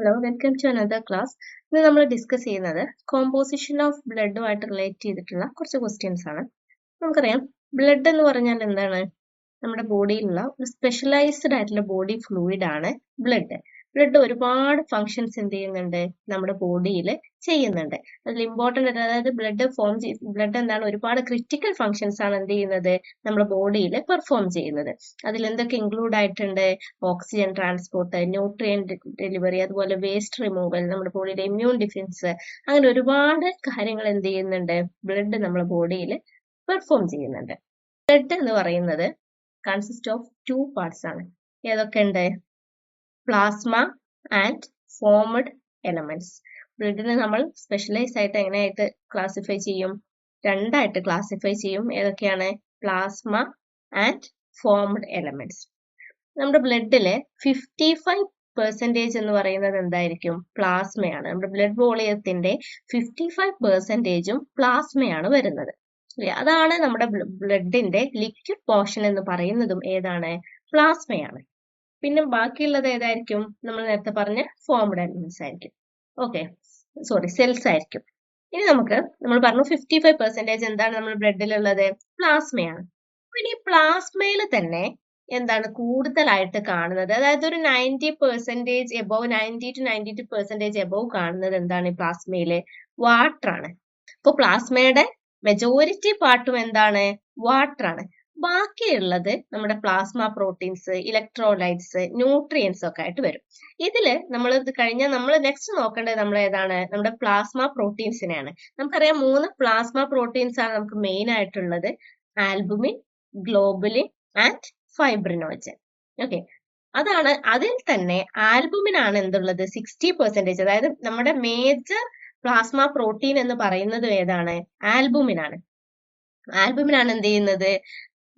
Hello welcome to another class. ഇന്ന് നമ്മൾ discuss ചെയ്യുന്നത് കോമ്പോസിഷൻ ഓഫ് ബ്ലഡുമായിട്ട് റിലേറ്റ് ചെയ്തിട്ടുള്ള കുറച്ച് ക്വസ്റ്റ്യൻസ് ആണ്. നമുക്കറിയാം ബ്ലഡ് എന്ന് പറഞ്ഞാൽ എന്താണ്? നമ്മുടെ ബോഡിയിലുള്ള ഒരു സ്പെഷ്യലൈസ്ഡ് ആയിട്ടുള്ള ബോഡി ഫ്ലൂയിഡ് ആണ് ബ്ലഡ്. ബ്ലഡ് ഒരുപാട് ഫങ്ഷൻസ് എന്ത് ചെയ്യുന്നുണ്ട് നമ്മുടെ ബോഡിയിൽ ചെയ്യുന്നുണ്ട്. അതിൽ ഇമ്പോർട്ടൻ്റ് അതായത് ബ്ലഡ് എന്താണ് ഒരുപാട് ക്രിറ്റിക്കൽ ഫങ്ഷൻസ് ആണ് എന്ത് ചെയ്യുന്നത് നമ്മുടെ ബോഡിയിൽ പെർഫോം ചെയ്യുന്നത്. അതിൽ എന്തൊക്കെ ഇൻക്ലൂഡ് ആയിട്ടുണ്ട്? ഓക്സിജൻ ട്രാൻസ്പോർട്ട്, ന്യൂട്രിയൻ ഡെലിവറി, അതുപോലെ വേസ്റ്റ് റിമൂവൽ, നമ്മുടെ ബോഡിയുടെ ഇമ്മ്യൂൺ ഡിഫൻസ്, അങ്ങനെ ഒരുപാട് കാര്യങ്ങൾ എന്ത് ചെയ്യുന്നുണ്ട് ബ്ലഡ് നമ്മുടെ ബോഡിയിൽ പെർഫോം ചെയ്യുന്നുണ്ട്. ബ്ലഡ് എന്ന് പറയുന്നത് കൺസിസ്റ്റ് ഓഫ് 2 പാർട്സ് ആണ്. ഏതൊക്കെയുണ്ട്? Plasma and formed elements. ബ്ലഡിനെ നമ്മൾ സ്പെഷ്യലൈസ് ആയിട്ട് എങ്ങനെയായിട്ട് ക്ലാസിഫൈ ചെയ്യും? രണ്ടായിട്ട് ക്ലാസിഫൈ ചെയ്യും. ഏതൊക്കെയാണ്? Plasma and formed elements. നമ്മുടെ ബ്ലഡിലെ 55% എന്ന് പറയുന്നത് എന്തായിരിക്കും? പ്ലാസ്മയാണ്. നമ്മുടെ ബ്ലഡ് വോളിയത്തിന്റെ 55%ഉം പ്ലാസ്മയാണ് വരുന്നത്. അതാണ് നമ്മുടെ ബ്ലഡിന്റെ ലിക്വിഡ് പോർഷൻ എന്ന് പറയുന്നതും ഏതാണ്? പ്ലാസ്മയാണ്. പിന്നെ ബാക്കിയുള്ളത് ഏതായിരിക്കും? നമ്മൾ നേരത്തെ പറഞ്ഞ ഫോംഡ് എലമെന്റ്സ് ആയിരിക്കും. സെൽസ് ആയിരിക്കും. ഇനി നമ്മൾ പറഞ്ഞു 55% എന്താണ് നമ്മുടെ ബ്ലഡിലുള്ളത്? പ്ലാസ്മയാണ്. ഇനി പ്ലാസ്മയിൽ തന്നെ എന്താണ് കൂടുതലായിട്ട് കാണുന്നത്? അതായത് ഒരു 90% എബോവ്, 90 to 92% എബോവ് കാണുന്നത് എന്താണ് ഈ പ്ലാസ്മയില്? വാട്ടർ ആണ്. അപ്പൊ പ്ലാസ്മയുടെ മെജോറിറ്റി പാർട്ടും എന്താണ്? വാട്ടർ ആണ്. ബാക്കിയുള്ളത് നമ്മുടെ പ്ലാസ്മ പ്രോട്ടീൻസ്, ഇലക്ട്രോലൈറ്റ്സ്, ന്യൂട്രിയൻസ് ഒക്കെ ആയിട്ട് വരും. ഇതില് നമ്മൾ ഇത് കഴിഞ്ഞാൽ നമ്മൾ നെക്സ്റ്റ് നോക്കേണ്ടത് നമ്മൾ ഏതാണ്? നമ്മുടെ പ്ലാസ്മ പ്രോട്ടീൻസിനെയാണ്. നമുക്കറിയാം 3 പ്ലാസ്മ പ്രോട്ടീൻസ് ആണ് നമുക്ക് മെയിൻ ആയിട്ടുള്ളത്. Albumin, globulin and fibrinogen. Okay, അതാണ്. അതിൽ തന്നെ ആൽബുമിൻ ആണ് എന്തുള്ളത്? 60%. അതായത് നമ്മുടെ മേജർ പ്ലാസ്മ പ്രോട്ടീൻ എന്ന് പറയുന്നത് ഏതാണ്? ആൽബുമിൻ ആണ്. ആൽബുമിൻ ആണ് എന്ത് ചെയ്യുന്നത്?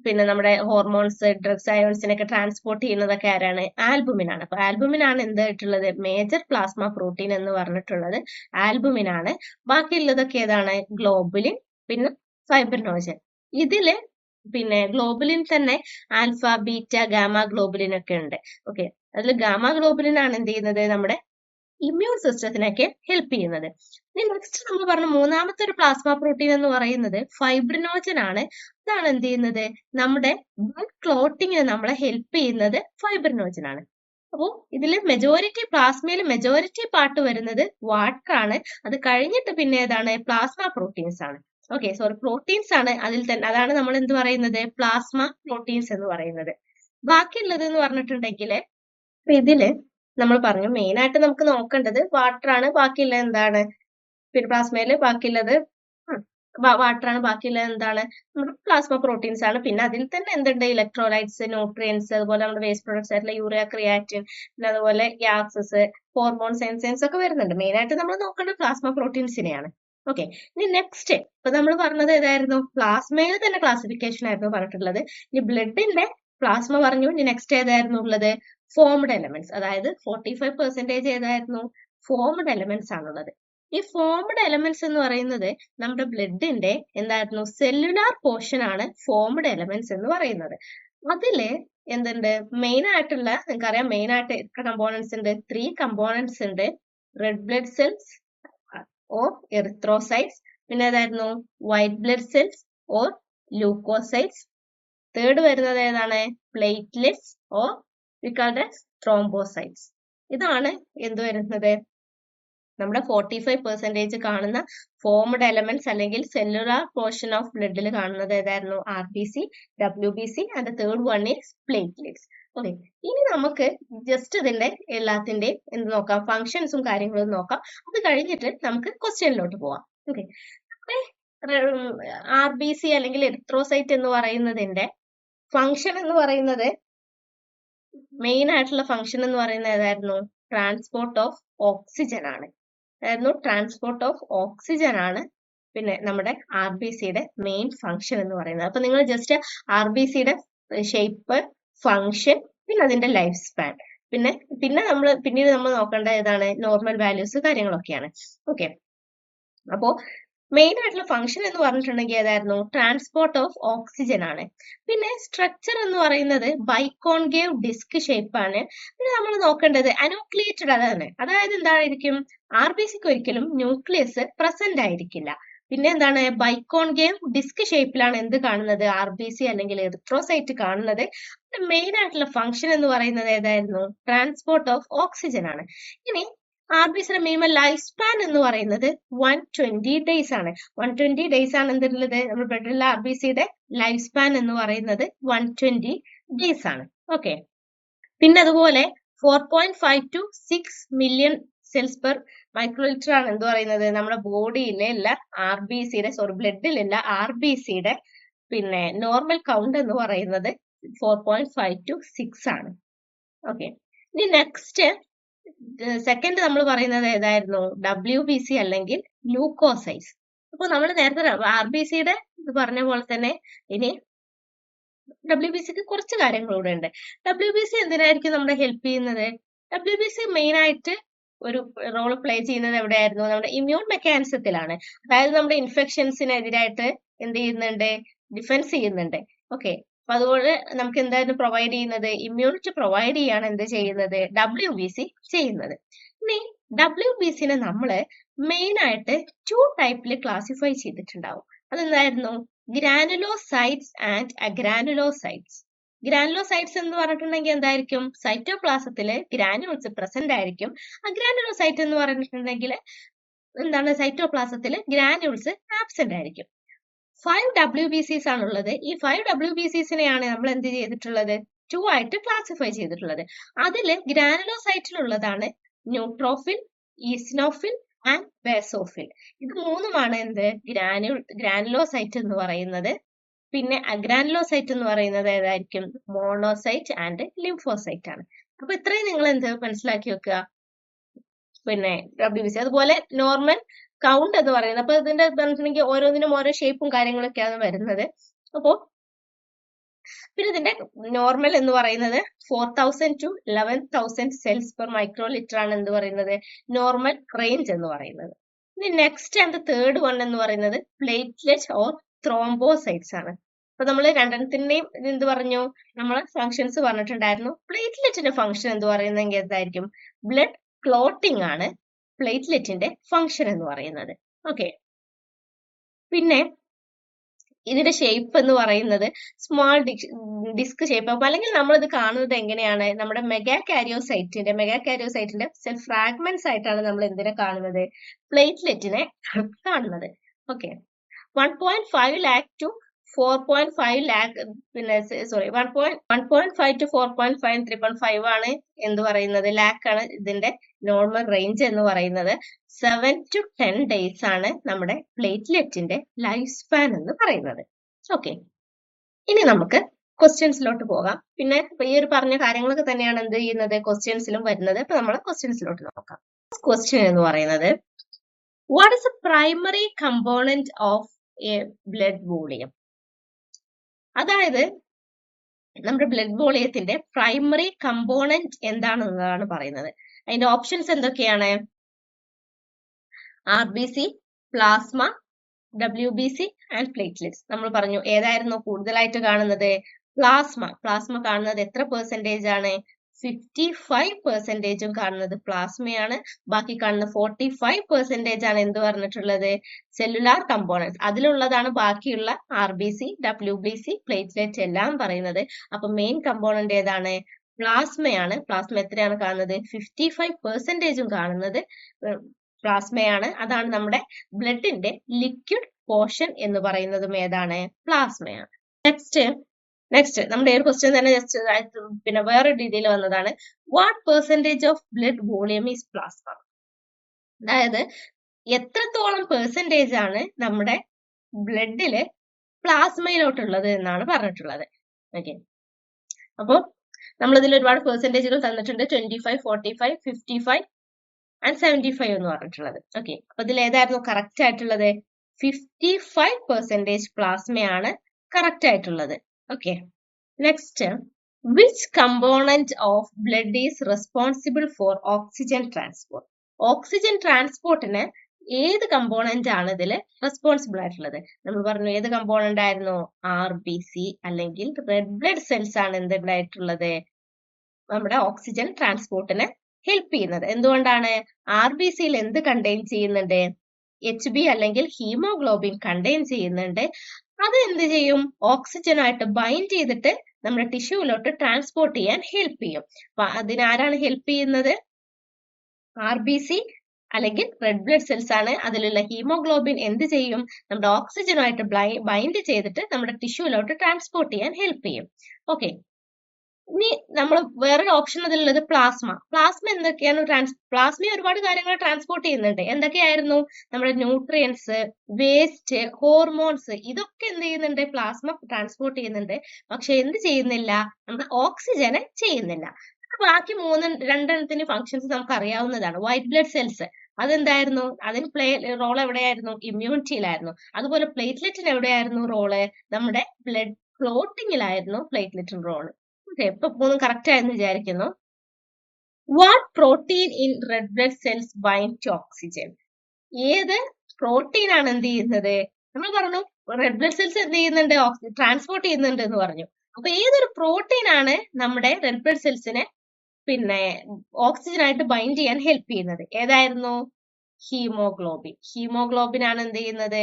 പിന്നെ നമ്മുടെ ഹോർമോൺസ്, ഡ്രഗ്സ്, അയോൺസിനൊക്കെ ട്രാൻസ്പോർട്ട് ചെയ്യുന്നതൊക്കെ ആരാണ്? ആൽബുമിൻ ആണ്. അപ്പൊ ആൽബുമിൻ ആണ് എന്തായിട്ടുള്ളത്? മേജർ പ്ലാസ്മ പ്രോട്ടീൻ എന്ന് പറഞ്ഞിട്ടുള്ളത് ആൽബുമിൻ ആണ്. ബാക്കിയുള്ളതൊക്കെ ഏതാണ്? ഗ്ലോബുലിൻ, പിന്നെ ഫൈബ്രിനോജൻ. ഇതില് പിന്നെ ഗ്ലോബുലിൻ തന്നെ ആൽഫ, ബീറ്റ, ഗാമ ഗ്ലോബുലിൻ ഒക്കെ ഉണ്ട്. ഓക്കെ, അതിൽ ഗാമ ഗ്ലോബുലിൻ ആണ് എന്ത് ചെയ്യുന്നത്? നമ്മുടെ ഇമ്മ്യൂൺ സിസ്റ്റത്തിനൊക്കെ ഹെൽപ്പ് ചെയ്യുന്നത്. നെക്സ്റ്റ് നമ്മൾ പറഞ്ഞ മൂന്നാമത്തെ ഒരു പ്ലാസ്മ പ്രോട്ടീൻ എന്ന് പറയുന്നത് ഫൈബ്രിനോജൻ ആണ്. അതാണ് എന്ത് ചെയ്യുന്നത്? നമ്മുടെ ബ്ലഡ് ക്ലോട്ടിങ്ങിന് നമ്മളെ ഹെൽപ്പ് ചെയ്യുന്നത് ഫൈബ്രിനോജൻ ആണ്. അപ്പോൾ ഇതിൽ പ്ലാസ്മയിൽ മെജോറിറ്റി പാർട്ട് വരുന്നത് വാട്ടർ ആണ്. അത് കഴിഞ്ഞിട്ട് പിന്നെ ഏതാണ്? പ്ലാസ്മ പ്രോട്ടീൻസ് ആണ്. പ്രോട്ടീൻസ് ആണ് അതിൽ തന്നെ. അതാണ് നമ്മൾ എന്ത് പറയുന്നത്? പ്ലാസ്മ പ്രോട്ടീൻസ് എന്ന് പറയുന്നത്. ബാക്കിയുള്ളത് എന്ന് പറഞ്ഞിട്ടുണ്ടെങ്കിൽ ഇതില് നമ്മൾ പറഞ്ഞു മെയിൻ ആയിട്ട് നമുക്ക് നോക്കേണ്ടത് വാട്ടർ ആണ്. ബാക്കിയുള്ള എന്താണ്? പിന്നെ പ്ലാസ്മയില് ബാക്കിയുള്ളത് വാട്ടർ ആണ്. ബാക്കിയുള്ളത് എന്താണ്? നമ്മുടെ പ്ലാസ്മ പ്രോട്ടീൻസ് ആണ്. പിന്നെ അതിൽ തന്നെ എന്തുണ്ട്? ഇലക്ട്രോലൈറ്റ്സ്, ന്യൂട്രിയൻസ്, അതുപോലെ നമ്മുടെ വേസ്റ്റ് പ്രൊഡക്ട്സ് ആയിട്ടുള്ള യൂറിയ, ക്രിയാറ്റിൻ, പിന്നെ അതുപോലെ ഗ്യാസസ്, ഹോർമോൺസ്, എൻസൈംസ് ഒക്കെ വരുന്നുണ്ട്. മെയിൻ ആയിട്ട് നമ്മൾ നോക്കേണ്ടത് പ്ലാസ്മ പ്രോട്ടീൻസിനെയാണ്. ഓക്കെ, ഇനി നെക്സ്റ്റ് ഇപ്പൊ നമ്മൾ പറഞ്ഞത് ഏതായിരുന്നു? പ്ലാസ്മയിൽ തന്നെ ക്ലാസിഫിക്കേഷൻ ആയിരുന്നു പറഞ്ഞിട്ടുള്ളത്. ഇനി ബ്ലഡിന്റെ പ്ലാസ്മ പറഞ്ഞു. ഇനി നെക്സ്റ്റ് ഏതായിരുന്നു ഉള്ളത്? Formed elements. അതായത് 45% ഏതായിരുന്നു? ഫോംഡ് എലമെന്റ്സ് ആണുള്ളത്. ഈ ഫോംഡ് എലമെന്റ്സ് എന്ന് പറയുന്നത് നമ്മുടെ ബ്ലഡിന്റെ എന്തായിരുന്നു? സെല്ലുലാർ പോർഷൻ ആണ് ഫോംഡ് എലമെന്റ്സ് എന്ന് പറയുന്നത്. അതില് എന്തുണ്ട്? മെയിൻ ആയിട്ടുള്ള നിങ്ങൾക്കറിയാം മെയിൻ ആയിട്ട് എത്ര കമ്പോണൻസ് ഉണ്ട്? 3 കമ്പോണൻസ് ഉണ്ട്. Red blood cells or erythrocytes, പിന്നെ ഏതായിരുന്നു? White blood cells or leucocytes. Third വരുന്നത് ഏതാണ്? Platelets or thrombocytes. ഇതാണ് എന്ത് വരുന്നത്? നമ്മുടെ 45% കാണുന്ന ഫോംഡ് എലമെന്റ്സ് അല്ലെങ്കിൽ സെല്ലുലാർ പോർഷൻ ഓഫ് ബ്ലഡിൽ കാണുന്നത് ഏതായിരുന്നു? RBC, WBC and third one is platelets. Okay, ഇനി നമുക്ക് ജസ്റ്റ് ഇതിന്റെ എല്ലാത്തിന്റെയും എന്ത് നോക്കാം? ഫങ്ഷൻസും കാര്യങ്ങളും നോക്കാം. അത് കഴിഞ്ഞിട്ട് നമുക്ക് ക്വസ്റ്റ്യനിലോട്ട് പോവാം. ഓക്കെ, RBC അല്ലെങ്കിൽ എറിത്രോസൈറ്റ് എന്ന് പറയുന്നതിന്റെ ഫങ്ഷൻ എന്ന് പറയുന്നത് മെയിൻ ആയിട്ടുള്ള ഫങ്ഷൻ എന്ന് പറയുന്നത് ഏതായിരുന്നു? ട്രാൻസ്പോർട്ട് ഓഫ് ഓക്സിജൻ ആണ്. ട്രാൻസ്പോർട്ട് ഓഫ് ഓക്സിജൻ ആണ് പിന്നെ നമ്മുടെ RBCയുടെ മെയിൻ ഫങ്ഷൻ എന്ന് പറയുന്നത്. അപ്പൊ നിങ്ങൾ ജസ്റ്റ് RBCയുടെ ഷേപ്പ്, ഫങ്ഷൻ, പിന്നെ അതിന്റെ ലൈഫ് സ്പാൻ, പിന്നീട് നമ്മൾ നോക്കേണ്ട ഏതാണ്? നോർമൽ വാല്യൂസ് കാര്യങ്ങളൊക്കെയാണ്. ഓക്കെ, അപ്പോ മെയിൻ ആയിട്ടുള്ള ഫംഗ്ഷൻ എന്ന് പറഞ്ഞിട്ടുണ്ടെങ്കിൽ ഏതായിരുന്നു? ട്രാൻസ്പോർട്ട് ഓഫ് ഓക്സിജൻ ആണ്. പിന്നെ സ്ട്രക്ചർ എന്ന് പറയുന്നത് ബൈക്കോൺകേവ് ഡിസ്ക് ഷേപ്പ് ആണ്. പിന്നെ നമ്മൾ നോക്കേണ്ടത് അനൂക്ലിയേറ്റഡ് അതാണ്. അതായത് എന്തായിരിക്കും? RBCക്ക് ഒരിക്കലും ന്യൂക്ലിയസ് പ്രസന്റ് ആയിരിക്കില്ല. പിന്നെ എന്താണ്? ബൈക്കോൺകേവ് ഡിസ്ക് ഷേപ്പിലാണ് എന്ത് കാണുന്നത്? RBC അല്ലെങ്കിൽ എറിത്രോസൈറ്റ് കാണുന്നത്. മെയിൻ ആയിട്ടുള്ള ഫംഗ്ഷൻ എന്ന് പറയുന്നത് ഏതായിരുന്നു? ട്രാൻസ്പോർട്ട് ഓഫ് ഓക്സിജൻ ആണ്. ഇനി RBCയുടെ മിനിമം ലൈഫ് സ്പാൻ എന്ന് പറയുന്നത് 120 ഡേയ്സ് ആണ്. 120 ഡേയ്സ് ആണ് എന്തുള്ളത്? നമ്മുടെ ബ്ലഡിലുള്ള RBCയുടെ ലൈഫ് സ്പാൻ എന്ന് പറയുന്നത് 120 ഡേയ്സ് ആണ്. ഓക്കെ. പിന്നെ അതുപോലെ 4.5 to 6 million cells per microlitre ആണ് എന്ത് പറയുന്നത്? നമ്മുടെ ബോഡിയിലുള്ള ബ്ലഡിലുള്ള RBCയുടെ പിന്നെ നോർമൽ കൗണ്ട് എന്ന് പറയുന്നത് 4.5 to 6 ആണ്. ഓക്കെ. ഇനി നെക്സ്റ്റ് സെക്കൻഡ് നമ്മൾ പറയുന്നത് ഏതായിരുന്നു? WBC അല്ലെങ്കിൽ ല്യൂക്കോസൈറ്റ്സ്. അപ്പൊ നമ്മൾ നേരത്തെ RBCയുടെ ഇത് പറഞ്ഞ പോലെ തന്നെ ഇനി WBCക്ക് കുറച്ച് കാര്യങ്ങൾ കൂടെ ഉണ്ട്. WBC എന്തിനായിരിക്കും നമ്മളെ ഹെൽപ്പ് ചെയ്യുന്നത്? WBC മെയിൻ ആയിട്ട് ഒരു റോൾ പ്ലേ ചെയ്യുന്നത് എവിടെയായിരുന്നു? നമ്മുടെ ഇമ്മ്യൂൺ മെക്കാനിസത്തിലാണ്. അതായത് നമ്മുടെ ഇൻഫെക്ഷൻസിനെതിരായിട്ട് എന്ത് ചെയ്യുന്നുണ്ട്? ഡിഫെൻസ് ചെയ്യുന്നുണ്ട്. ഓക്കെ. അപ്പൊ അതുകൊണ്ട് നമുക്ക് എന്തായിരുന്നു പ്രൊവൈഡ് ചെയ്യുന്നത്? ഇമ്മ്യൂണിറ്റി പ്രൊവൈഡ് ചെയ്യാണ് എന്ത് ചെയ്യുന്നത്? WBC ചെയ്യുന്നത്. ഇനി WBCനെ നമ്മള് മെയിൻ ആയിട്ട് 2 ടൈപ്പിൽ ക്ലാസിഫൈ ചെയ്തിട്ടുണ്ടാവും. അതെന്തായിരുന്നു? Granulocytes and agranulocytes. ഗ്രാനുലോസൈറ്റ്സ് എന്ന് പറഞ്ഞിട്ടുണ്ടെങ്കിൽ എന്തായിരിക്കും? സൈറ്റോപ്ലാസത്തില് ഗ്രാനുൾസ് പ്രസന്റ് ആയിരിക്കും. അഗ്രാനുലോസൈറ്റ് എന്ന് പറഞ്ഞിട്ടുണ്ടെങ്കിൽ എന്താണ്? സൈറ്റോപ്ലാസത്തില് ഗ്രാനുൾസ് ആബ്സെന്റ് ആയിരിക്കും. 5 WBCs ആണുള്ളത്. ഈ 5 WBCസിനെയാണ് നമ്മൾ എന്ത് ചെയ്തിട്ടുള്ളത്? 2 ആയിട്ട് ക്ലാസിഫൈ ചെയ്തിട്ടുള്ളത്. അതില് ഗ്രാനുലോസൈറ്റിലുള്ളതാണ് ന്യൂട്രോഫിൽ, ഈസിനോഫിൽ ആൻഡ് ബേസോഫിൽ. ഇത് മൂന്നുമാണ് എന്ത്? ഗ്രാനുലോസൈറ്റ് എന്ന് പറയുന്നത്. പിന്നെ അഗ്രാനുലോസൈറ്റ് എന്ന് പറയുന്നത് ഏതായിരിക്കും? മോണോസൈറ്റ് ആൻഡ് ലിംഫോസൈറ്റ് ആണ്. അപ്പൊ ഇത്രയും നിങ്ങൾ എന്ത് മനസ്സിലാക്കി വെക്കുക? പിന്നെ WBC. അതുപോലെ നോർമൽ കൗണ്ട് എന്ന് പറയുന്നത്. അപ്പൊ ഇതിന്റെ പറഞ്ഞിട്ടുണ്ടെങ്കിൽ ഓരോന്നിനും ഓരോ ഷേപ്പും കാര്യങ്ങളൊക്കെയാണ് വരുന്നത്. അപ്പോ പിന്നെ ഇതിന്റെ നോർമൽ എന്ന് പറയുന്നത് 4000 to 11,000 സെൽസ് പെർ മൈക്രോലിറ്റർ ആണ് എന്ത് പറയുന്നത്? നോർമൽ റേഞ്ച് എന്ന് പറയുന്നത്. ഇനി നെക്സ്റ്റ് ആൻഡ് തേർഡ് വൺ എന്ന് പറയുന്നത് പ്ലേറ്റ്ലെറ്റ് ഓർ ത്രോംബോസൈറ്റ്സ് ആണ്. അപ്പൊ നമ്മൾ രണ്ടെണ്ണത്തിന്റെയും എന്ത് പറഞ്ഞു? നമ്മൾ ഫങ്ഷൻസ് പറഞ്ഞിട്ടുണ്ടായിരുന്നു. പ്ലേറ്റ്ലെറ്റിന്റെ ഫംഗ്ഷൻ എന്ന് പറയുന്നെങ്കിൽ എന്തായിരിക്കും? ബ്ലഡ് ക്ലോട്ടിംഗ് ആണ് പ്ലേറ്റ്ലെറ്റിന്റെ ഫംഗ്ഷൻ എന്ന് പറയുന്നത്. ഓക്കെ. പിന്നെ ഇതിന്റെ ഷേപ്പ് എന്ന് പറയുന്നത് സ്മോൾ ഡിസ്ക് ഷേപ്പ്. അപ്പൊ അല്ലെങ്കിൽ നമ്മളിത് കാണുന്നത് എങ്ങനെയാണ്? നമ്മുടെ മെഗാകാരിയോസൈറ്റിന്റെ സെൽ ഫ്രാഗ്മെന്റ്സ് ആയിട്ടാണ് നമ്മൾ എന്തിനെ കാണുന്നത്? പ്ലേറ്റ്ലെറ്റിനെ കാണുന്നത്. ഓക്കെ. 1.5 lakh to 4.5 lakh പിന്നെ 1.5 to 4.5 3.5 ആണ് എന്ത് പറയുന്നത്? ലാക്ക് ആണ് ഇതിന്റെ നോർമൽ റേഞ്ച് എന്ന് പറയുന്നത്. 7 to 10 days ആണ് നമ്മുടെ പ്ലേറ്റ്ലെറ്റിന്റെ ലൈഫ് സ്പാൻ എന്ന് പറയുന്നത്. ഓക്കെ. ഇനി നമുക്ക് ക്വസ്റ്റ്യൻസിലോട്ട് പോകാം. പിന്നെ ഈ ഒരു പറഞ്ഞ കാര്യങ്ങളൊക്കെ തന്നെയാണ് എന്ത് ചെയ്യുന്നത്? ക്വസ്റ്റ്യൻസിലും വരുന്നത്. അപ്പൊ നമ്മൾ ക്വസ്റ്റ്യൻസിലോട്ട് നോക്കാം. ക്വസ്റ്റ്യൻ എന്ന് പറയുന്നത് what is A primary component of A blood volume? അതായത് നമ്മുടെ ബ്ലഡ് വോളിയത്തിന്റെ പ്രൈമറി കമ്പോണന്റ് എന്താണെന്നതാണ് പറയുന്നത്. അതിന്റെ ഓപ്ഷൻസ് എന്തൊക്കെയാണ്? RBC, plasma, WBC and platelets. നമ്മൾ പറഞ്ഞു ഏതായിരുന്നു കൂടുതലായിട്ട് കാണുന്നത്? പ്ലാസ്മ കാണുന്നത് എത്ര പെർസെന്റേജ് ആണ്? 55% കാണുന്നത് പ്ലാസ്മയാണ്. ബാക്കി കാണുന്ന 45% ആണ് എന്ത് പറഞ്ഞിട്ടുള്ളത്? Cellular components. അതിലുള്ളതാണ് ബാക്കിയുള്ള RBC, WBC, പ്ലേറ്റ്ലെറ്റ് എല്ലാം പറയുന്നത്. അപ്പൊ മെയിൻ കമ്പോണന്റ് ഏതാണ്? പ്ലാസ്മയാണ്. പ്ലാസ്മ എത്രയാണ് കാണുന്നത്? 55% കാണുന്നത് പ്ലാസ്മയാണ്. അതാണ് നമ്മുടെ ബ്ലഡിന്റെ ലിക്വിഡ് പോർഷൻ എന്ന് പറയുന്നതും ഏതാണ്? പ്ലാസ്മയാണ്. നെക്സ്റ്റ് നമ്മുടെ ഒരു ക്വസ്റ്റ്യൻ തന്നെ ജസ്റ്റ് പിന്നെ വേറെ രീതിയിൽ വന്നതാണ്. What percentage of blood volume is plasma? അതായത് എത്രത്തോളം പെർസെന്റേജ് ആണ് നമ്മുടെ ബ്ലഡില് പ്ലാസ്മയിലോട്ടുള്ളത് എന്നാണ് പറഞ്ഞിട്ടുള്ളത്. ഓക്കെ. അപ്പൊ നമ്മളിതിൽ ഒരുപാട് പെർസെന്റേജുകൾ തന്നിട്ടുണ്ട്. 25, 45, 55 ആൻഡ് 75 എന്ന് പറഞ്ഞിട്ടുള്ളത്. ഓക്കെ. അപ്പൊ ഇതിൽ ഏതായിരുന്നു കറക്റ്റ് ആയിട്ടുള്ളത്? 55% പ്ലാസ്മയാണ് കറക്റ്റ് ആയിട്ടുള്ളത്. Okay. Next, which component of blood is responsible for oxygen transport? Oxygen ട്രാൻസ്പോർട്ടിന് ഏത് കമ്പോണന്റ് ആണ് ഇതിൽ റെസ്പോൺസിബിൾ ആയിട്ടുള്ളത്? നമ്മൾ പറഞ്ഞു ഏത് കമ്പോണന്റ് ആയിരുന്നു? RBC അല്ലെങ്കിൽ റെഡ് ബ്ലഡ് സെൽസ് ആണ് എന്തുണ്ടായിട്ടുള്ളത്? നമ്മുടെ ഓക്സിജൻ ട്രാൻസ്പോർട്ടിന് ഹെൽപ്പ് ചെയ്യുന്നത്. എന്തുകൊണ്ടാണ്? RBCയിൽ എന്ത് കണ്ടെയ്ൻ ചെയ്യുന്നുണ്ട്? HB അല്ലെങ്കിൽ ഹീമോഗ്ലോബിൻ കണ്ടെയ്ൻ ചെയ്യുന്നുണ്ട്. അത് എന്ത് ചെയ്യും? ഓക്സിജനായിട്ട് ബൈൻഡ് ചെയ്തിട്ട് നമ്മുടെ ടിഷ്യൂവിലോട്ട് ട്രാൻസ്പോർട്ട് ചെയ്യാൻ ഹെൽപ്പ് ചെയ്യും. അപ്പൊ അതിനാരാണ് ഹെൽപ്പ് ചെയ്യുന്നത്? RBC അല്ലെങ്കിൽ റെഡ് ബ്ലഡ് സെൽസ് ആണ്. അതിലുള്ള ഹീമോഗ്ലോബിൻ എന്ത് ചെയ്യും? നമ്മുടെ ഓക്സിജനുമായിട്ട് ബൈൻഡ് ചെയ്തിട്ട് നമ്മുടെ ടിഷ്യൂവിലോട്ട് ട്രാൻസ്പോർട്ട് ചെയ്യാൻ ഹെൽപ്പ് ചെയ്യും. ഓക്കെ, ഇനി നമ്മൾ വേറൊരു ഓപ്ഷൻ അതിലുള്ളത് പ്ലാസ്മ. പ്ലാസ്മ എന്തൊക്കെയാണ്? പ്ലാസ്മ ഒരുപാട് കാര്യങ്ങൾ ട്രാൻസ്പോർട്ട് ചെയ്യുന്നുണ്ട്. എന്തൊക്കെയായിരുന്നു? നമ്മുടെ ന്യൂട്രിയൻസ്, വേസ്റ്റ്, ഹോർമോൺസ്, ഇതൊക്കെ എന്ത് ചെയ്യുന്നുണ്ട്? പ്ലാസ്മ ട്രാൻസ്പോർട്ട് ചെയ്യുന്നുണ്ട്. പക്ഷെ എന്ത് ചെയ്യുന്നില്ല? നമ്മുടെ ഓക്സിജന് ചെയ്യുന്നില്ല. ബാക്കി രണ്ടെണ്ണത്തിന് ഫങ്ഷൻസ് നമുക്ക് അറിയാവുന്നതാണ്. വൈറ്റ് ബ്ലഡ് സെൽസ് അതെന്തായിരുന്നു? അതിന് റോൾ എവിടെയായിരുന്നു? ഇമ്മ്യൂണിറ്റിയിലായിരുന്നു. അതുപോലെ പ്ലേറ്റ്ലെറ്റിന് എവിടെയായിരുന്നു റോള്? നമ്മുടെ ബ്ലഡ് ക്ലോട്ടിങ്ങിലായിരുന്നു പ്ലേറ്റ്ലെറ്റിന് റോള്. ഓക്കെ, ഇപ്പൊ മൂന്നും കറക്റ്റ് ആയെന്ന് വിചാരിക്കുന്നു. What protein in red blood cells bind to oxygen? ഏത് പ്രോട്ടീൻ ആണ് എന്ത് ചെയ്യുന്നത്? നമ്മൾ പറഞ്ഞു റെഡ് ബ്ലഡ് സെൽസ് എന്ത് ചെയ്യുന്നുണ്ട്? ട്രാൻസ്പോർട്ട് ചെയ്യുന്നുണ്ട് എന്ന് പറഞ്ഞു. അപ്പൊ ഏതൊരു പ്രോട്ടീൻ ആണ് നമ്മുടെ റെഡ് ബ്ലഡ് സെൽസിനെ പിന്നെ ഓക്സിജനായിട്ട് ബൈൻഡ് ചെയ്യാൻ ഹെൽപ്പ് ചെയ്യുന്നത്? ഏതായിരുന്നു? ഹീമോഗ്ലോബിൻ. ഹീമോഗ്ലോബിൻ ആണ് എന്ത് ചെയ്യുന്നത്?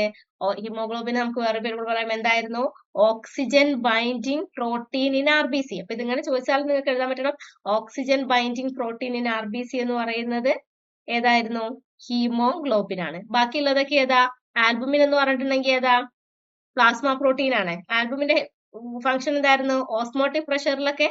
ഹീമോഗ്ലോബിൻ നമുക്ക് വേറെ പേര് പറയാം. എന്തായിരുന്നു? Oxygen binding protein in RBC. അപ്പൊ ഇതിങ്ങനെ ചോദിച്ചാൽ നിങ്ങൾക്ക് എഴുതാൻ പറ്റണം. Oxygen binding protein in RBC എന്ന് പറയുന്നത് ഏതായിരുന്നു? ഹീമോഗ്ലോബിൻ ആണ്. ബാക്കിയുള്ളതൊക്കെ ഏതാ? ആൽബുമിൻ എന്ന് പറഞ്ഞിട്ടുണ്ടെങ്കിൽ ഏതാ? പ്ലാസ്മ പ്രോട്ടീൻ ആണ്. ആൽബുമിന്റെ ഫംഗ്ഷൻ എന്തായിരുന്നു? ഓസ്മോട്ടിക് പ്രഷറിലൊക്കെ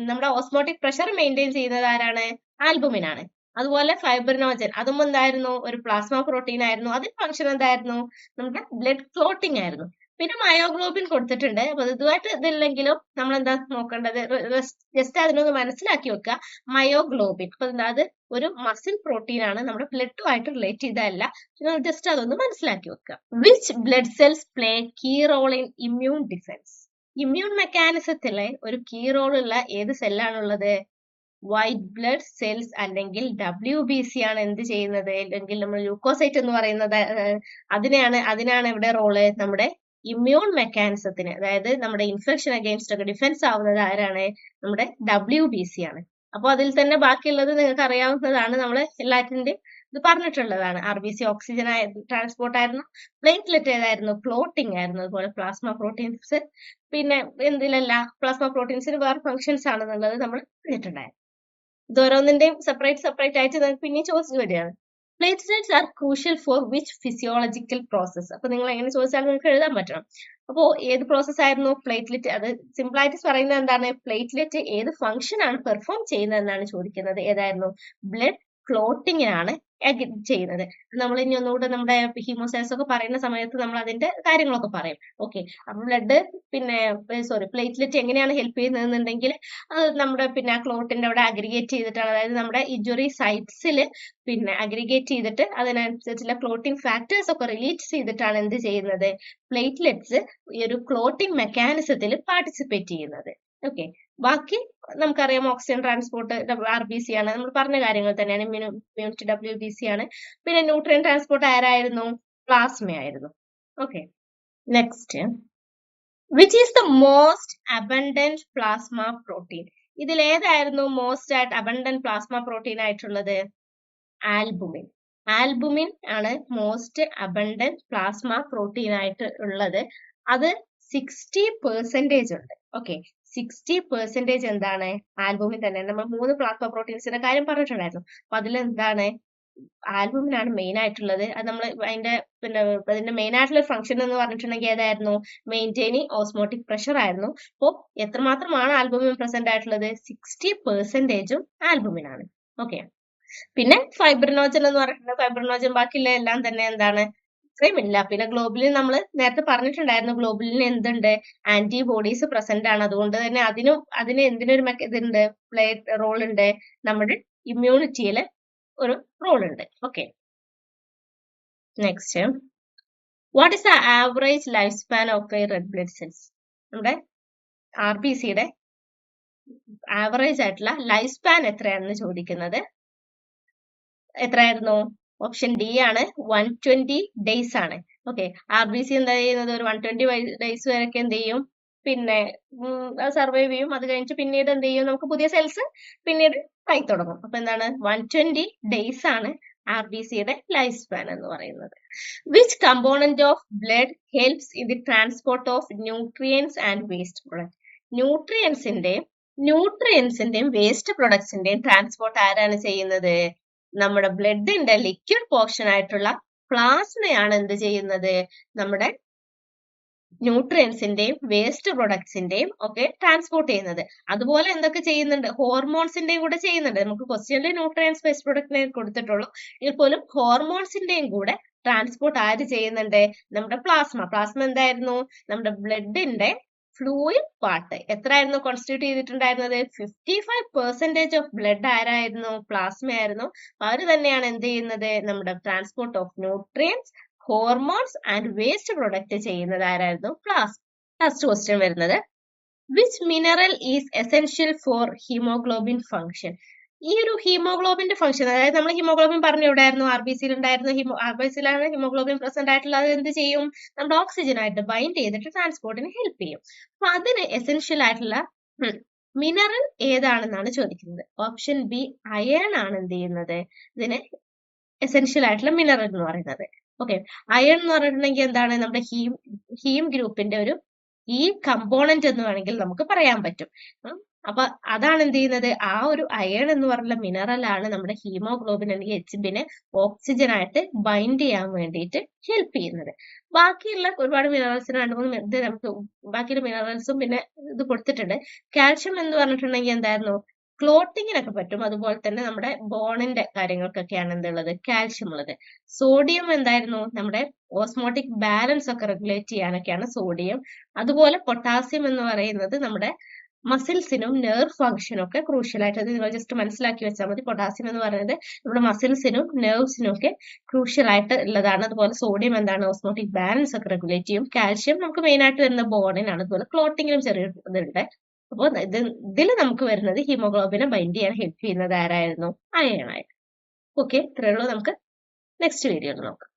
നമ്മുടെ ഓസ്മോട്ടിക് പ്രഷർ മെയിൻറ്റെയിൻ ചെയ്യുന്നത് ആരാണ്? ആൽബുമിൻ ആണ്. അതുപോലെ ഫൈബ്രിനോജൻ, അതും എന്തായിരുന്നു? ഒരു പ്ലാസ്മ പ്രോട്ടീൻ ആയിരുന്നു. അതിന്റെ ഫംഗ്ഷൻ എന്തായിരുന്നു? നമ്മുടെ ബ്ലഡ് ക്ലോട്ടിംഗ് ആയിരുന്നു. പിന്നെ മയോഗ്ലോബിൻ കൊടുത്തിട്ടുണ്ട്. അപ്പൊ ഇതുമായിട്ട് ഇതില്ലെങ്കിലും നമ്മൾ എന്താ നോക്കേണ്ടത്? ജസ്റ്റ് അതിനൊന്ന് മനസ്സിലാക്കി വെക്കുക. മയോഗ്ലോബിൻ അപ്പൊ എന്താ? അത് ഒരു മസിൽ പ്രോട്ടീൻ ആണ്. നമ്മുടെ ബ്ലഡുമായിട്ട് റിലേറ്റ് ചെയ്തതല്ല. ജസ്റ്റ് അതൊന്ന് മനസ്സിലാക്കി വെക്കുക. Which blood cells play key role in immune defence? Immune മെക്കാനിസത്തിലെ ഒരു കീ റോൾ ഉള്ള ഏത് സെല്ലാണുള്ളത്? വൈറ്റ് ബ്ലഡ് സെൽസ് അല്ലെങ്കിൽ WBC ആണ് എന്ത് ചെയ്യുന്നത്? അല്ലെങ്കിൽ നമ്മൾ ല്യൂക്കോസൈറ്റ് എന്ന് പറയുന്നത് അതിനാണ് ഇവിടെ റോള്? നമ്മുടെ ഇമ്മ്യൂൺ മെക്കാനിസത്തിന്, അതായത് നമ്മുടെ ഇൻഫെക്ഷൻ അഗെയിൻസ്റ്റ് ഒക്കെ ഡിഫെൻസ് ആവുന്നത് ആരാണ്? നമ്മുടെ WBC ആണ്. അപ്പൊ അതിൽ തന്നെ ബാക്കിയുള്ളത് നിങ്ങൾക്ക് അറിയാവുന്നതാണ്. നമ്മൾ എല്ലാറ്റിന്റെയും ഇത് പറഞ്ഞിട്ടുള്ളതാണ്. RBC ഓക്സിജൻ ട്രാൻസ്പോർട്ട് ആയിരുന്നു. പ്ലേറ്റ്ലെറ്റ് ഏതായിരുന്നു? ക്ലോട്ടിംഗ് ആയിരുന്നു. അതുപോലെ പ്ലാസ്മ പ്രോട്ടീൻസ്, പിന്നെ എന്തിലല്ല പ്ലാസ്മ പ്രോട്ടീൻസിന് വേറെ ഫങ്ഷൻസ് ആണെന്നുള്ളത് നമ്മൾ പറഞ്ഞിട്ടുണ്ടായിരുന്നു. ഇത് ഓരോന്നിന്റെയും സെപ്പറേറ്റ് ആയിട്ട് നിങ്ങൾക്ക് പിന്നെ ചോദിച്ചു വരികയാണ്. Platelets are crucial for which physiological process? അപ്പൊ നിങ്ങൾ എങ്ങനെ ചോദിച്ചാൽ നിങ്ങൾക്ക് എഴുതാൻ പറ്റണം. അപ്പോ ഏത് പ്രോസസ് ആയിരുന്നു പ്ലേറ്റ്ലെറ്റ്? അത് സിമ്പിൾ ആയിട്ട് പറയുന്നത് എന്താണ്? പ്ലേറ്റ്ലെറ്റ് ഏത് ഫംഗ്ഷൻ ആണ് പെർഫോം ചെയ്യുന്നത് എന്നാണ് ചോദിക്കുന്നത്. ഏതായിരുന്നു? ബ്ലഡ് ക്ലോട്ടിങ്ങിനാണ് ചെയ്യുന്നത്. നമ്മൾ ഇനി ഒന്നുകൂടെ നമ്മുടെ ഹീമോസൈസ് ഒക്കെ പറയുന്ന സമയത്ത് നമ്മൾ അതിന്റെ കാര്യങ്ങളൊക്കെ പറയും. ഓക്കെ, അപ്പൊ ബ്ലഡ് പ്ലേറ്റ്ലെറ്റ് എങ്ങനെയാണ് ഹെൽപ്പ് ചെയ്യുന്നതെന്നുണ്ടെങ്കിൽ അത് നമ്മുടെ പിന്നെ ആ ക്ലോട്ടിന്റെ അവിടെ അഗ്രിഗേറ്റ് ചെയ്തിട്ടാണ്, അതായത് നമ്മുടെ ഇഞ്ചുറി സൈറ്റ്സിൽ പിന്നെ അഗ്രിഗേറ്റ് ചെയ്തിട്ട് അതിനനുസരിച്ചുള്ള ക്ലോട്ടിംഗ് ഫാക്ടേഴ്സ് ഒക്കെ റിലീസ് ചെയ്തിട്ടാണ് എന്ത് ചെയ്യുന്നത്? പ്ലേറ്റ്ലെറ്റ്സ് ഈ ഒരു ക്ലോട്ടിംഗ് മെക്കാനിസത്തിൽ പാർട്ടിസിപ്പേറ്റ് ചെയ്യുന്നത്. ഓക്കെ, ബാക്കി നമുക്കറിയാം ഓക്സിജൻ ട്രാൻസ്പോർട്ട് RBC ആണ്. നമ്മൾ പറഞ്ഞ കാര്യങ്ങൾ തന്നെയാണ്. ഇമ്മ്യൂണിറ്റി WBC ആണ്. പിന്നെ ന്യൂട്രിയൻ ട്രാൻസ്പോർട്ട് ആരായിരുന്നു? പ്ലാസ്മ ആയിരുന്നു. Okay, next, which is the most abundant plasma protein? ഇതിൽ ഏതായിരുന്നു മോസ്റ്റ് ആയിട്ട് അബണ്ടന്റ് പ്ലാസ്മ പ്രോട്ടീൻ ആയിട്ടുള്ളത്? ആൽബുമിൻ. ആൽബുമിൻ ആണ് മോസ്റ്റ് അബണ്ടന്റ് പ്ലാസ്മ പ്രോട്ടീൻ ആയിട്ട് ഉള്ളത്. അത് 60% ഉണ്ട്. ഓക്കെ, 60% എന്താണ്? ആൽബുമിൻ തന്നെ. നമ്മൾ 3 പ്ലാസ്മ പ്രോട്ടീൻസിന്റെ കാര്യം പറഞ്ഞിട്ടുണ്ടായിരുന്നു. അപ്പൊ അതിലെന്താണ്? ആൽബുമിൻ ആണ് മെയിൻ ആയിട്ടുള്ളത്. അത് നമ്മൾ അതിന്റെ മെയിൻ ആയിട്ടുള്ള ഫംഗ്ഷൻ എന്ന് പറഞ്ഞിട്ടുണ്ടെങ്കിൽ ഏതായിരുന്നു? മെയിൻറ്റെയിനിങ് ഓസ്മോട്ടിക് പ്രഷർ ആയിരുന്നു. അപ്പോ എത്രമാത്രമാണ് ആൽബുമിൻ പ്രസന്റ് ആയിട്ടുള്ളത്? 60% ആൽബുമിൻ ആണ്. ഓക്കെ, പിന്നെ ഫൈബ്രിനോജൻ എന്ന് പറഞ്ഞിട്ടുണ്ടെങ്കിൽ ഫൈബ്രിനോജൻ ബാക്കിയുള്ള എല്ലാം തന്നെ എന്താണ്? ഇത്രയും ഇല്ല. പിന്നെ ഗ്ലോബുലിൻ നമ്മൾ നേരത്തെ പറഞ്ഞിട്ടുണ്ടായിരുന്നു. ഗ്ലോബുലിന് എന്തുണ്ട്? ആന്റിബോഡീസ് പ്രസന്റ് ആണ്. അതുകൊണ്ട് തന്നെ അതിന് എന്തിനൊരു ഇതുണ്ട്? റോൾ ഉണ്ട്. നമ്മുടെ ഇമ്മ്യൂണിറ്റിയിൽ ഒരു റോൾ ഉണ്ട്. Okay, next, what is the average life span of A red blood cells? നമ്മുടെ RBCയുടെ ആവറേജ് ആയിട്ടുള്ള ലൈഫ് സ്പാൻ എത്രയാണെന്ന് ചോദിക്കുന്നത്. എത്രയായിരുന്നു? ഓപ്ഷൻ ഡി ആണ് 120 ഡേയ്സ് ആണ്. ഓക്കെ, RBC എന്താ ചെയ്യുന്നത്? ഒരു 120 ഡേയ്സ് വരെയൊക്കെ എന്ത് ചെയ്യും? പിന്നെ സർവൈവ് ചെയ്യും. അത് കഴിഞ്ഞിട്ട് പിന്നീട് എന്ത് ചെയ്യും? നമുക്ക് പുതിയ സെൽസ് പിന്നീട് ആയി തുടങ്ങും. അപ്പൊ എന്താണ്? 120 ഡേയ്സ് ആണ് RBCയുടെ ലൈഫ് സ്പാൻ എന്ന് പറയുന്നത്. Which component of blood helps in the transport of nutrients and waste product? ന്യൂട്രിയൻസിന്റെയും വേസ്റ്റ് പ്രൊഡക്ട്സിന്റെയും ട്രാൻസ്പോർട്ട് ആരാണ് ചെയ്യുന്നത്? നമ്മുടെ ബ്ലഡിന്റെ ലിക്വിഡ് പോർഷൻ ആയിട്ടുള്ള പ്ലാസ്മയാണ് എന്ത് ചെയ്യുന്നത്? നമ്മുടെ ന്യൂട്രിയൻസിന്റെയും വേസ്റ്റ് പ്രൊഡക്ട്സിന്റെയും ഒക്കെ ട്രാൻസ്പോർട്ട് ചെയ്യുന്നത്. അതുപോലെ എന്തൊക്കെ ചെയ്യുന്നുണ്ട്? ഹോർമോൺസിന്റെയും കൂടെ ചെയ്യുന്നുണ്ട്. നമുക്ക് ക്വസ്റ്റ്യനിൽ ന്യൂട്രിയൻസ് വേസ്റ്റ് പ്രൊഡക്റ്റിനെ കൊടുത്തിട്ടുള്ളൂ. എങ്കിൽ പോലും ഹോർമോൺസിന്റെയും കൂടെ ട്രാൻസ്പോർട്ട് ആര് ചെയ്യുന്നുണ്ട്? നമ്മുടെ പ്ലാസ്മ എന്തായിരുന്നു? നമ്മുടെ ബ്ലഡിന്റെ ഫ്ലൂയിഡ് പാർട്ട് എത്രയായിരുന്നു കോൺസ്റ്റിറ്റ്യൂട്ട് ചെയ്തിട്ടുണ്ടായിരുന്നത്? 55% ഓഫ് ബ്ലഡ് ആരായിരുന്നു? പ്ലാസ്മ ആയിരുന്നു. അവര് തന്നെയാണ് എന്ത് ചെയ്യുന്നത്? നമ്മുടെ transport of nutrients, hormones and waste product ചെയ്യുന്നത് ആരായിരുന്നു? പ്ലാസ്മ. ലാസ്റ്റ് ക്വസ്റ്റ്യൻ വരുന്നത്, which mineral is essential for haemoglobin function? ഈ ഒരു ഹീമോഗ്ലോബിന്റെ ഫംഗ്ഷൻ, അതായത് നമ്മൾ ഹീമോഗ്ലോബിൻ പറഞ്ഞു എവിടെയായിരുന്നു? RBCയിൽ ഉണ്ടായിരുന്നു. RBCയിലാണ് ഹീമോഗ്ലോബിൻ പ്രസന്റ് ആയിട്ടുള്ളത്. അത് എന്ത് ചെയ്യും? നമ്മുടെ ഓക്സിജനായിട്ട് ബൈൻഡ് ചെയ്തിട്ട് ട്രാൻസ്പോർട്ടിന് ഹെൽപ്പ് ചെയ്യും. അപ്പൊ അതിന് എസെൻഷ്യൽ ആയിട്ടുള്ള മിനറൽ ഏതാണെന്നാണ് ചോദിക്കുന്നത്. ഓപ്ഷൻ ബി അയൺ ആണ് എന്ത് ചെയ്യുന്നത്? ഇതിന് എസെൻഷ്യൽ ആയിട്ടുള്ള മിനറൽ എന്ന് പറയുന്നത്. ഓക്കെ, അയൺ എന്ന് പറഞ്ഞിട്ടുണ്ടെങ്കിൽ എന്താണ്? നമ്മുടെ ഹീം ഗ്രൂപ്പിന്റെ ഒരു കമ്പോണന്റ് എന്ന് വേണമെങ്കിൽ നമുക്ക് പറയാൻ പറ്റും. അപ്പൊ അതാണ് എന്ത് ചെയ്യുന്നത്? ആ ഒരു അയൺ എന്ന് പറഞ്ഞ മിനറൽ ആണ് നമ്മുടെ ഹീമോഗ്ലോബിൻ അല്ലെങ്കിൽ HBനെ ഓക്സിജനായിട്ട് ബൈൻഡ് ചെയ്യാൻ വേണ്ടിയിട്ട് ഹെൽപ്പ് ചെയ്യുന്നത്. ബാക്കിയുള്ള ഒരുപാട് മിനറൽസിന് 2-3 ഇത് നമുക്ക് ബാക്കിയുള്ള മിനറൽസും പിന്നെ ഇത് കൊടുത്തിട്ടുണ്ട്. കാൽഷ്യം എന്ന് പറഞ്ഞിട്ടുണ്ടെങ്കിൽ എന്തായിരുന്നു? ക്ലോട്ടിങ്ങിനൊക്കെ പറ്റും. അതുപോലെ തന്നെ നമ്മുടെ ബോണിന്റെ കാര്യങ്ങൾക്കൊക്കെയാണ് എന്തുള്ളത്? കാൽഷ്യം ഉള്ളത്. സോഡിയം എന്തായിരുന്നു? നമ്മുടെ ഓസ്മോട്ടിക് ബാലൻസ് ഒക്കെ റെഗുലേറ്റ് ചെയ്യാനൊക്കെയാണ് സോഡിയം. അതുപോലെ പൊട്ടാസ്യം എന്ന് പറയുന്നത് നമ്മുടെ മസിൽസിനും നെർവ് ഫംഗ്ഷനും ഒക്കെ ക്രൂഷ്യൽ ആയിട്ട്, അത് നിങ്ങൾ ജസ്റ്റ് മനസ്സിലാക്കി വെച്ചാൽ മതി. പൊട്ടാസ്യം എന്ന് പറയുന്നത് നമ്മുടെ മസിൽസിനും നെർവ്സിനും ഒക്കെ ക്രൂഷ്യൽ ആയിട്ട് ഉള്ളതാണ്. അതുപോലെ സോഡിയം എന്താണ്? ഓസ്മോട്ടിക് ബാലൻസ് ഒക്കെ റെഗുലേറ്റ് ചെയ്യും. കാൽഷ്യം നമുക്ക് മെയിൻ ആയിട്ട് വരുന്ന ബോണിനാണ്. അതുപോലെ ക്ലോട്ടിങ്ങിനും ചെറിയ ഇതുണ്ട്. അപ്പോൾ ഇതിൽ നമുക്ക് വരുന്നത് ഹീമോഗ്ലോബിനെ ബൈൻഡ് ചെയ്യാൻ ഹെൽപ്പ് ചെയ്യുന്നത് ആരായിരുന്നു? അയൺ ആയിരുന്നു. ഓക്കെ, ഇത്രയേ ഉള്ളൂ. നമുക്ക് നെക്സ്റ്റ് വീഡിയോയിൽ നോക്കാം.